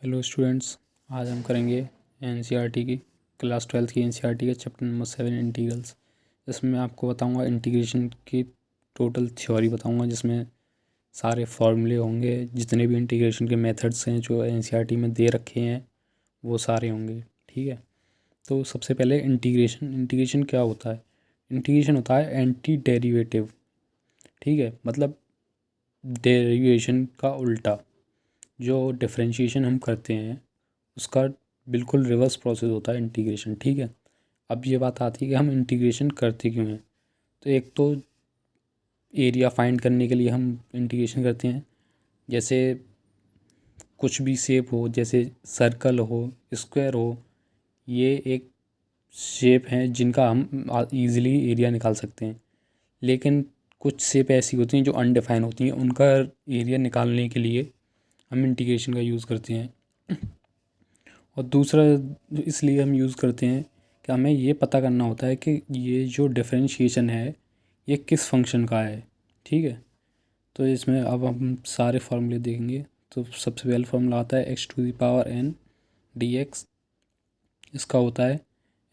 Hello students, आज हम करेंगे एनसीईआरटी की क्लास 12th की एनसीईआरटी का चैप्टर नंबर 7 इंटीग्रल्स। इसमें मैं आपको बताऊंगा इंटीग्रेशन की टोटल थ्योरी बताऊंगा, जिसमें सारे फार्मूले होंगे। जितने भी इंटीग्रेशन के मेथड्स हैं जो एनसीईआरटी में दे रखे हैं वो सारे होंगे। ठीक है, तो सबसे पहले इंटीग्रेशन क्या होता है? इंटीग्रेशन होता है एंटी डेरिवेटिव। ठीक है, मतलब डेरिवेशन का उल्टा। जो डिफरेंशिएशन हम करते हैं उसका बिल्कुल रिवर्स प्रोसेस होता है इंटीग्रेशन। ठीक है, अब ये बात आती है कि हम इंटीग्रेशन करते क्यों हैं। तो एक तो एरिया फाइंड करने के लिए हम इंटीग्रेशन करते हैं। जैसे कुछ भी शेप हो, जैसे सर्कल हो, स्क्वायर हो, ये एक शेप हैं जिनका हम ईज़िली एरिया निकाल सकते हैं। लेकिन कुछ शेप ऐसी होती हैं जो अनडिफाइन होती हैं, उनका एरिया निकालने के लिए हम इंटीग्रेशन का यूज़ करते हैं। और दूसरा इसलिए हम यूज़ करते हैं कि हमें ये पता करना होता है कि ये जो डिफरेंशिएशन है ये किस फंक्शन का है। ठीक है, तो इसमें अब हम सारे फार्मूले देखेंगे। तो सबसे पहले फार्मूला आता है x⁴n dx। इसका होता है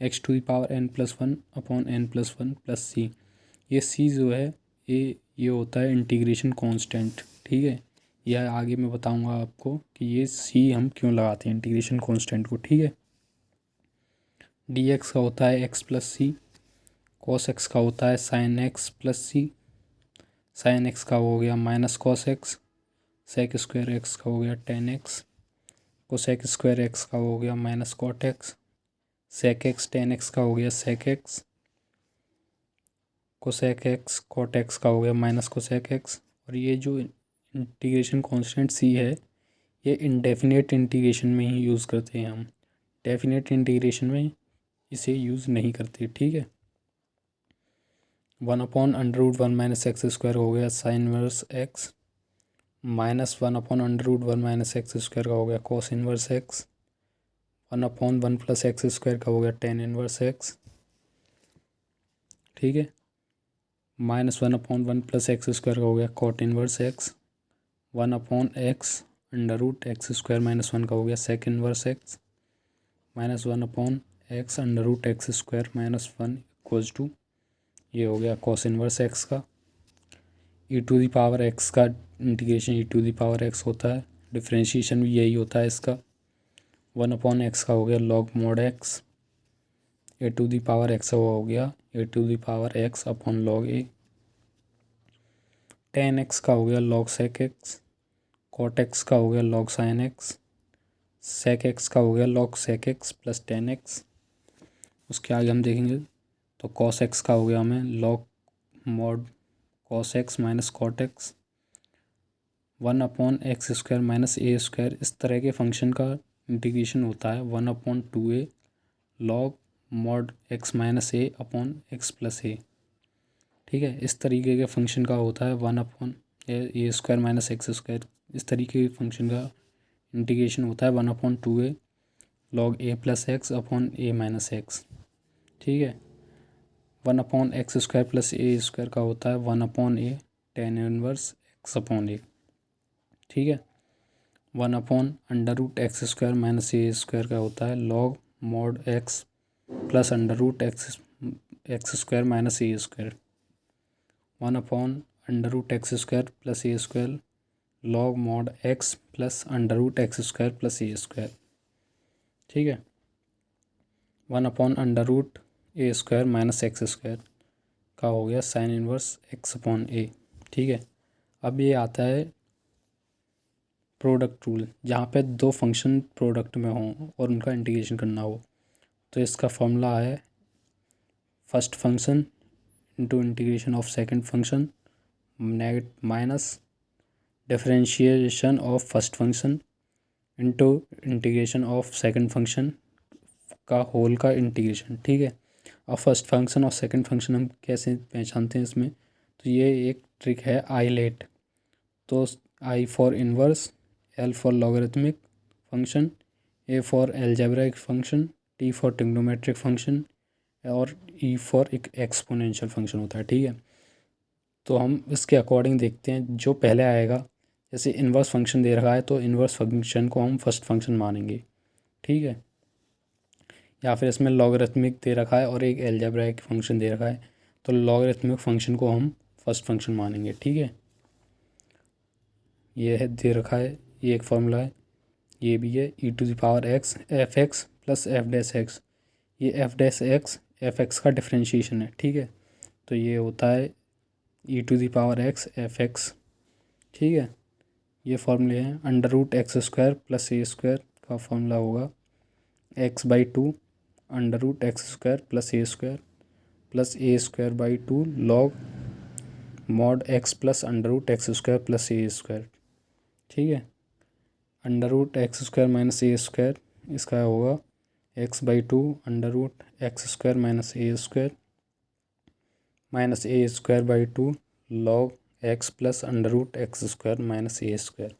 x⁴n+1/n+1 + c। ये c जो है ये होता है इंटीग्रेशन कांस्टेंट। ठीक है, यह आगे मैं बताऊंगा आपको कि ये c हम क्यों लगाते हैं इंटीग्रेशन कांस्टेंट को। ठीक है, dx का होता है x+c, cos x का होता है sin x+c, sin x का हो गया -cos x, sec² x का हो गया tan x, cosec² x का हो गया -cot x, sec x tan x का हो गया sec x, cosec x cot x का हो गया -cosec x। और ये जो इंटीग्रेशन कांस्टेंट c है ये इनडेफिनेट इंटीग्रेशन में ही यूज़ करते हैं हम। डेफिनेट इंटीग्रेशन में इसे यूज़ नहीं करते। ठीक है, 1/√1 - x² हो गया साइन इनवर्स x, -1/√1 - x² का हो गया कॉस इनवर्स x, 1/1 + x² का हो गया टेन इनवर्स x। ठीक है, -1/1 + x² का हो गया कॉट इनवर्स x, 1/x√x² - 1 का हो गया सेक इनवर्स x, -1/x√x² - 1 = ये हो गया कॉस इनवर्स x का। e⁴x का इंटीग्रेशन e⁴x होता है, डिफ्रेंशिएशन भी यही होता है इसका। 1/x का हो गया log mod x, e⁴x हो गया e⁴x/log a, tan x का हो गया log sec x, cot x का हो गया log sin x, sec x का हो गया log sec x + tan x। उसके आगे हम देखेंगे तो cos x का हो गया हमें log mod cos x - cot x, 1/x² - a²। इस तरह के फंक्शन का इंटीग्रेशन होता है 1/2a log mod x - a/x + a। ठीक है, इस तरीके के फंक्शन का होता है 1/a² - x²। इस तरीके के फंक्शन का इंटीग्रेशन होता है 1/2a log a + x/a - x। ठीक है, 1/x² + a² का होता है 1/a tan इनवर्स x/a। ठीक है, 1/√x² - a² का होता है log mod x + √x² - a², 1/√x² + a² log mod x + √x² + a²। ठीक है, 1/√a² - x² का हो गया साइन इनवर्स x/a। ठीक है, अब ये आता है प्रोडक्ट रूल, जहाँ पे दो फंक्शन प्रोडक्ट में हों और उनका इंटीग्रेशन करना हो। तो इसका फॉर्मूला है first function into integration of second function minus differentiation of first function into integration of second function का होल का इंटीग्रेशन। ठीक है, अब फर्स्ट फंक्शन और सेकंड फंक्शन हम कैसे पहचानते हैं इसमें, तो ये एक ट्रिक है आइलेट। तो I for inverse, L for logarithmic function, A for algebraic function, T for trigonometric function और ई फॉर एक एक्सपोनेंशियल फंक्शन होता है। ठीक है, तो हम इसके अकॉर्डिंग देखते हैं, जो पहले आएगा जैसे इन्वर्स फंक्शन दे रखा है तो इन्वर्स फंक्शन को हम फर्स्ट फंक्शन मानेंगे, ठीक है। या फिर इसमें लॉगरिथमिक दे रखा है और एक अलजेब्राइक फंक्शन दे रखा है तो लॉगरिथमिक फंक्शन को हम फर्स्ट फंक्शन मानेंगे, ठीक है। ये है दे रखा है, ये एक फॉर्मूला है, ये भी है e⁻x f(x) प्लस f'(x), ये f'(x) f(x) का डिफ्रेंशिएशन है, ठीक है। तो ये होता है e⁻x f(x), ठीक है। ये फॉर्मूले हैं। √x² प्लस a² का फॉर्मूला होगा x/2 √x² plus a² plus a²/2 log mod x plus √x² plus a², ठीक है। √x² माइनस a² इसका होगा x/2 √x² minus a² minus a²/2 log x plus √x² minus a²।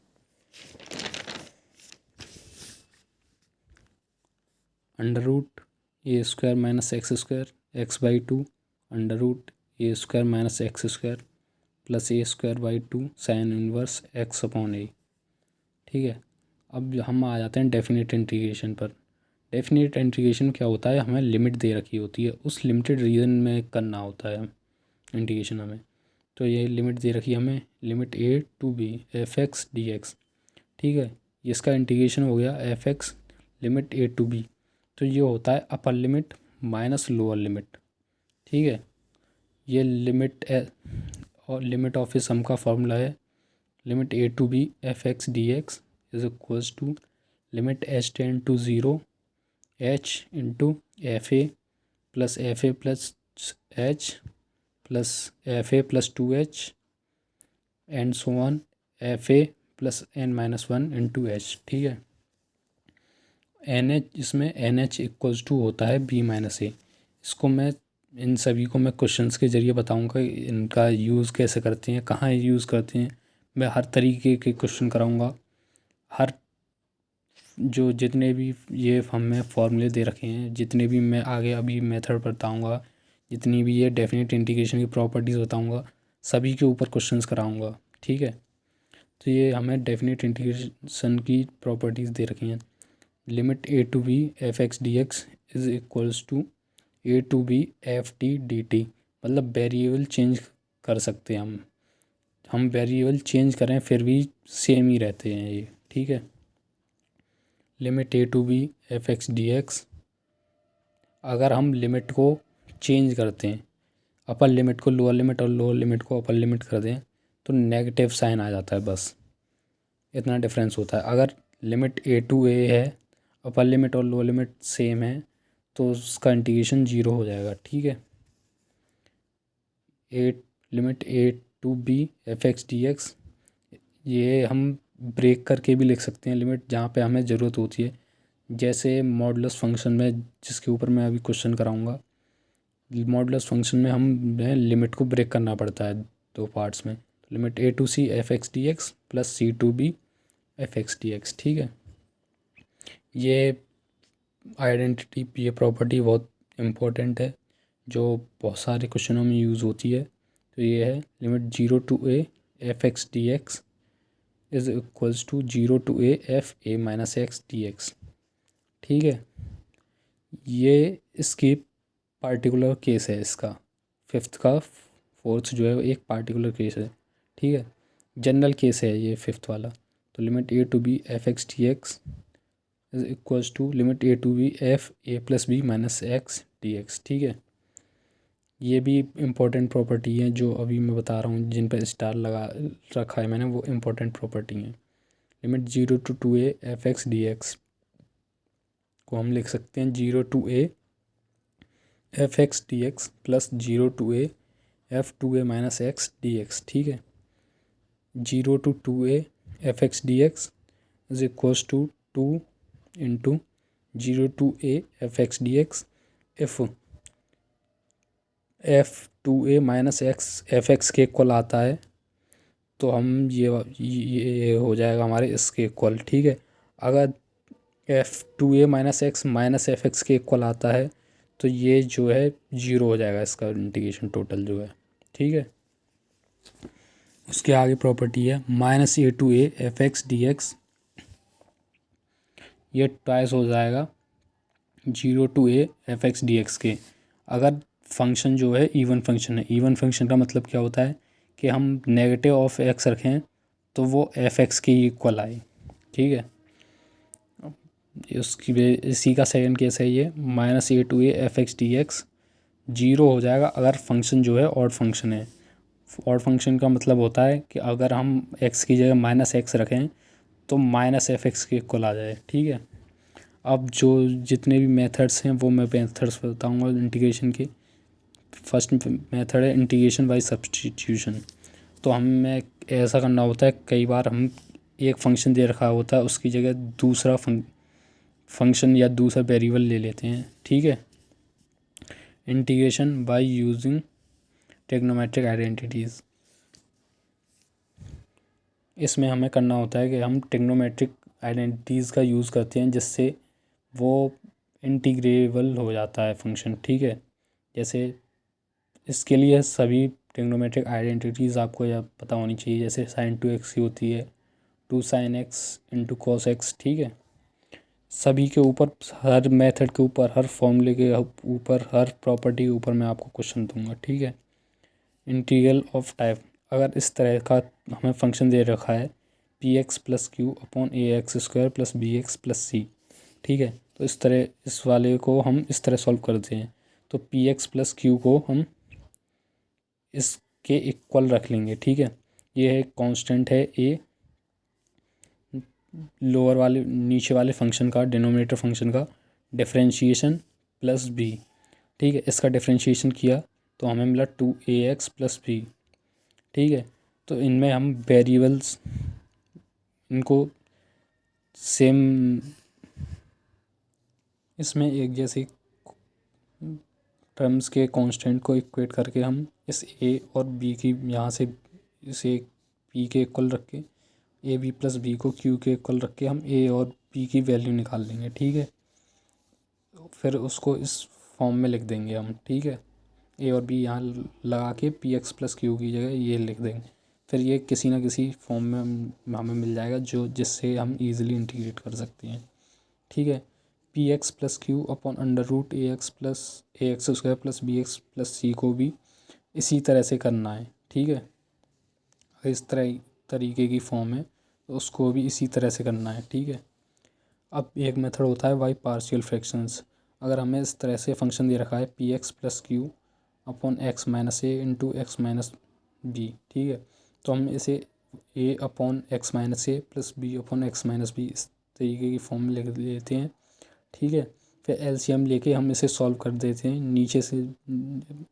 √a² minus x² x/2 √a² minus x² plus a²/2 sine inverse x/a, ठीक है। अब हम आ जाते हैं डेफिनेट इंटीग्रेशन पर। डेफिनेट इंटीग्रेशन क्या होता है, हमें लिमिट दे रखी होती है, उस लिमिटेड रीजन में करना होता है इंटीग्रेशन हमें। तो ये लिमिट दे रखी है हमें, limit a to b f(x) dx, ठीक है। इसका इंटीग्रेशन हो गया f(x) limit a to b, तो ये होता है upper limit minus lower limit, ठीक है। ये लिमिट और लिमिट ऑफ सम का फॉर्मूला है limit a to b f(x) dx is equals to limit h tend to 0 h into fa plus fa plus h plus fa plus 2h and so on fa plus n-1 into h, ठीक है। NH इसमें NH equals to होता है b minus a। इसको मैं इन सभी को मैं क्वेश्चंस के ज़रिए बताऊंगा, इनका यूज़ कैसे करते हैं, कहाँ यूज़ करते हैं, मैं हर तरीके के क्वेश्चन कराऊंगा। हर जो जितने भी ये हमें फॉर्मूले दे रखे हैं, जितने भी मैं आगे अभी मेथड बताऊंगा, जितनी भी ये डेफिनेट इंटीग्रेशन की प्रॉपर्टीज़ बताऊंगा, सभी के ऊपर क्वेश्चंस कराऊंगा, ठीक है। तो ये हमें डेफिनेट इंटीग्रेशन की प्रॉपर्टीज़ दे रखी हैं। Limit a to b f(x) dx is equals to a to b f(t) dt, मतलब वेरिएबल चेंज कर सकते हैं हम वेरिएबल चेंज करें फिर भी सेम ही रहते हैं ये, ठीक है। Limit a to b f(x) dx, अगर हम लिमिट को चेंज करते हैं, अपर लिमिट को लोअर लिमिट और लोअर लिमिट को अपर लिमिट कर दें तो नेगेटिव साइन आ जाता है, बस इतना डिफरेंस होता है। अगर लिमिट a to a है, अपर लिमिट और लोअर लिमिट सेम है तो उसका इंटीग्रेशन 0 हो जाएगा, ठीक है। Limit a to b f(x) dx ये हम ब्रेक करके भी लिख सकते हैं लिमिट, जहाँ पे हमें ज़रूरत होती है, जैसे मॉडुलस फंक्शन में, जिसके ऊपर मैं अभी क्वेश्चन कराऊंगा। मॉडुलस फंक्शन में हमें लिमिट को ब्रेक करना पड़ता है दो पार्ट्स में, limit a to c f(x) dx plus c to b f(x) dx, ठीक है। ये आइडेंटिटी, ये प्रॉपर्टी बहुत इम्पोर्टेंट है जो बहुत सारे क्वेश्चनों में यूज़ होती है। तो ये है limit 0 to a f(x) dx is equals to 0 to a f a minus x dx, ठीक है। ये इसकी पार्टिकुलर केस है, इसका फिफ्थ का फोर्थ जो है एक पार्टिकुलर केस है, ठीक है। जनरल केस है ये फिफ्थ वाला। तो limit a to b f(x) dx is equals to limit a to b f a plus b minus x dx, ठीक है। ये भी इम्पोर्टेंट प्रॉपर्टी हैं जो अभी मैं बता रहा हूँ, जिन पर स्टार लगा रखा है मैंने, वो इम्पोर्टेंट प्रॉपर्टी हैं। Limit 0 to 2a f(x) dx को हम लिख सकते हैं 0 to a f(x) dx plus 0 to a f(2a minus x dx, ठीक है। 0 to 2a f(x) dx is equals to 2 into 0 to a f(x) dx if f(2a minus x f(x) के equal आता है तो हम ये हो जाएगा हमारे इसके इक्वल, ठीक है। अगर f(2a minus x minus f(x) के इक्वल आता है तो ये जो है 0 हो जाएगा, इसका इंटीग्रेशन टोटल जो है, ठीक है। उसके आगे प्रॉपर्टी है -a/(a)f(x)dx, ये ट्वाइस हो जाएगा 0 to a f(x)dx के। अगर फंक्शन जो है इवन फंक्शन है, इवन फंक्शन का मतलब क्या होता है कि हम नेगेटिव ऑफ x रखें तो वो f(x) के इक्वल आए, ठीक है। इसी का सेकंड केस है ये -a/(a)f(x)dx 0 हो जाएगा अगर फंक्शन जो है ऑड फंक्शन है। ऑड फंक्शन का मतलब होता है कि अगर हम x की जगह -x रखें तो -f(x) के इक्वल आ जाए, ठीक है। अब जो जितने भी मेथड्स हैं वो मैं मेथड्स बताऊंगा इंटीग्रेशन के। फर्स्ट मेथड है इंटीग्रेशन बाय सब्स्टिट्यूशन। तो हमें ऐसा करना होता है, कई बार हम एक फंक्शन दे रखा होता है उसकी जगह दूसरा फंक्शन या दूसरा वेरिएबल ले लेते हैं, ठीक है। Integration by using trigonometric identities, इसमें हमें करना होता है कि हम ट्रिग्नोमेट्रिक आइडेंटिटीज़ का यूज़ करते हैं जिससे वो इंटीग्रेबल हो जाता है फंक्शन, ठीक है। जैसे इसके लिए सभी ट्रिग्नोमेट्रिक आइडेंटिटीज़ आपको यह पता होनी चाहिए, जैसे sin 2x की होती है 2 sin x × cos x, ठीक है। सभी के ऊपर, हर मेथड के ऊपर, हर फॉर्मूले के ऊपर, हर प्रॉपर्टी के ऊपर मैं आपको क्वेश्चन दूंगा, ठीक है। इंटीग्रल ऑफ टाइप, अगर इस तरह का हमें फंक्शन दे रखा है px+q/ax² + bx+c, ठीक है। तो इस तरह इस वाले को हम इस तरह सॉल्व करते हैं। तो px+q को हम इसके इक्वल रख लेंगे, ठीक है। ये है कांस्टेंट है a, लोअर वाले नीचे वाले फंक्शन का, डिनोमिनेटर फंक्शन का डिफरेंशिएशन प्लस b, ठीक है। इसका डिफरेंशिएशन किया तो हमें मिला 2ax + b, ठीक है। तो इनमें हम वेरिएबल्स इनको सेम, इसमें एक जैसे टर्म्स के कांस्टेंट को इक्वेट करके हम इस a और b की यहाँ से इसे p के इक्वल रख के ab + b को q के इक्वल रख के हम a और b की वैल्यू निकाल लेंगे, ठीक है। फिर उसको इस फॉर्म में लिख देंगे हम, ठीक है। a और b यहाँ लगा के px+q की जगह ये लिख देंगे। फिर ये किसी ना किसी फॉर्म में हमें मिल जाएगा जो जिससे हम इजीली इंटीग्रेट कर सकते हैं, ठीक है। px+q/√ax + ax² + bx+c को भी इसी तरह से करना है, ठीक है। इस तरीके की फॉर्म है तो उसको भी इसी तरह से करना है, ठीक है। अब एक मेथड होता है बाय पार्शियल फ्रैक्शंस। अगर हमें इस तरह से फंक्शन दे रखा है px+q/x - a × x - b, ठीक है। तो हम इसे a/x - a + b/x - b इस तरीके की फॉर्म में लिख लेते हैं, ठीक है। फिर एलसीएम लेके हम इसे सॉल्व कर देते हैं। नीचे से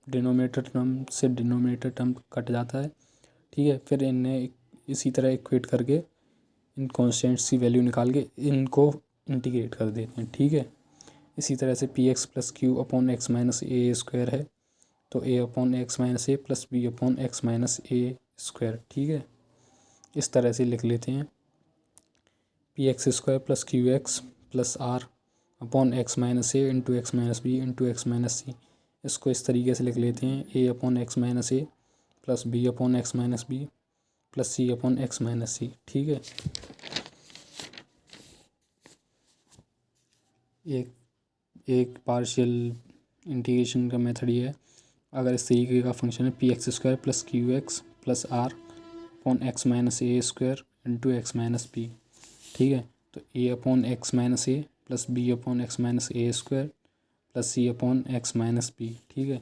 डिनोमिनेटर टर्म कट जाता है, ठीक है। फिर इन्हें इसी तरह इक्वेट करके इन कॉन्स्टेंट्स की वैल्यू निकाल के इनको इंटीग्रेट कर देते हैं, ठीक है। इसी तरह से px+q/x - a² है तो a/x - a + b/x - a², ठीक है। इस तरह से लिख लेते हैं px² + qx + r/x - a × x - b × x - c। इसको इस तरीके से लिख लेते हैं a/x - a + b/x - b + c/x - c, ठीक है। एक पार्शियल इंटीग्रेशन का मेथड ये है। अगर इस तरीके का फंक्शन है px² + qx + r/x - a² × x - b, ठीक है। तो a/x - a + b/x - a² + c/x - b, ठीक है।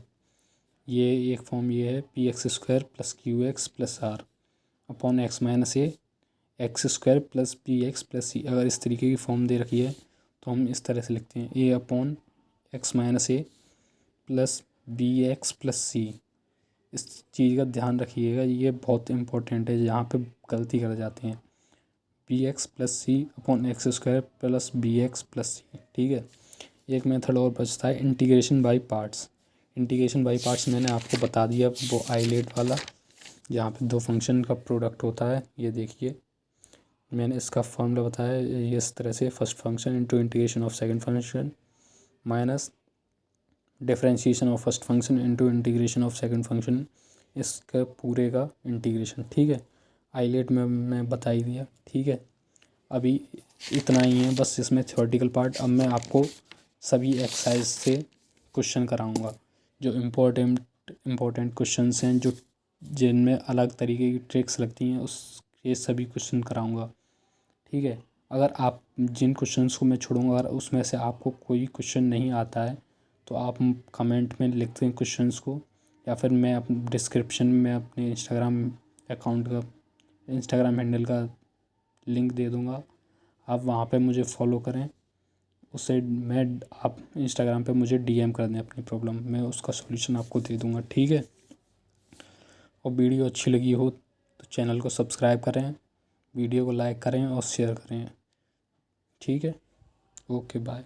ये एक फॉर्म ये है px² + qx + r/x - a x² + bx + c। अगर इस तरीके की फॉर्म दे रखी है तो हम इस तरह से लिखते हैं a/x - a + bx + c। इस चीज़ का ध्यान रखिएगा, ये बहुत इंपॉर्टेंट है, यहाँ पे गलती कर जाते हैं। bx + c/x² + bx + c, ठीक है। एक मेथड और बचता है integration by parts. Integration by parts मैंने आपको बता दिया, वो आइलेट वाला, जहाँ पे दो फंक्शन का प्रोडक्ट होता है। ये देखिए मैंने इसका फॉर्मूला बताया ये इस तरह से, first function into integration of second function minus differentiation of first function into integration of second function इसका पूरे का इंटीग्रेशन। ठीक है, आइलेट में मैं बता ही दिया। ठीक है, अभी इतना ही है बस इसमें थ्योरेटिकल पार्ट। अब मैं आपको सभी एक्सरसाइज से क्वेश्चन कराऊंगा, जो इम्पोर्टेंट क्वेश्चंस हैं, जो जिनमें अलग तरीके की ट्रिक्स लगती हैं, उस ये सभी क्वेश्चन कराऊंगा। ठीक है, अगर आप जिन क्वेश्चंस को मैं छोड़ूंगा, अगर उसमें से आपको कोई क्वेश्चन नहीं आता है तो आप कमेंट में लिखते हैं क्वेश्चंस को, या फिर मैं अपने डिस्क्रिप्शन में अपने इंस्टाग्राम हैंडल का लिंक दे दूँगा, आप वहाँ पे मुझे फॉलो करें। उससे मैं आप इंस्टाग्राम पे मुझे डीएम कर दें अपनी प्रॉब्लम, मैं उसका सॉल्यूशन आपको दे दूँगा। ठीक है, और वीडियो अच्छी लगी हो तो चैनल को सब्सक्राइब करें, वीडियो को लाइक करें और शेयर करें। ठीक है, ओके बाय।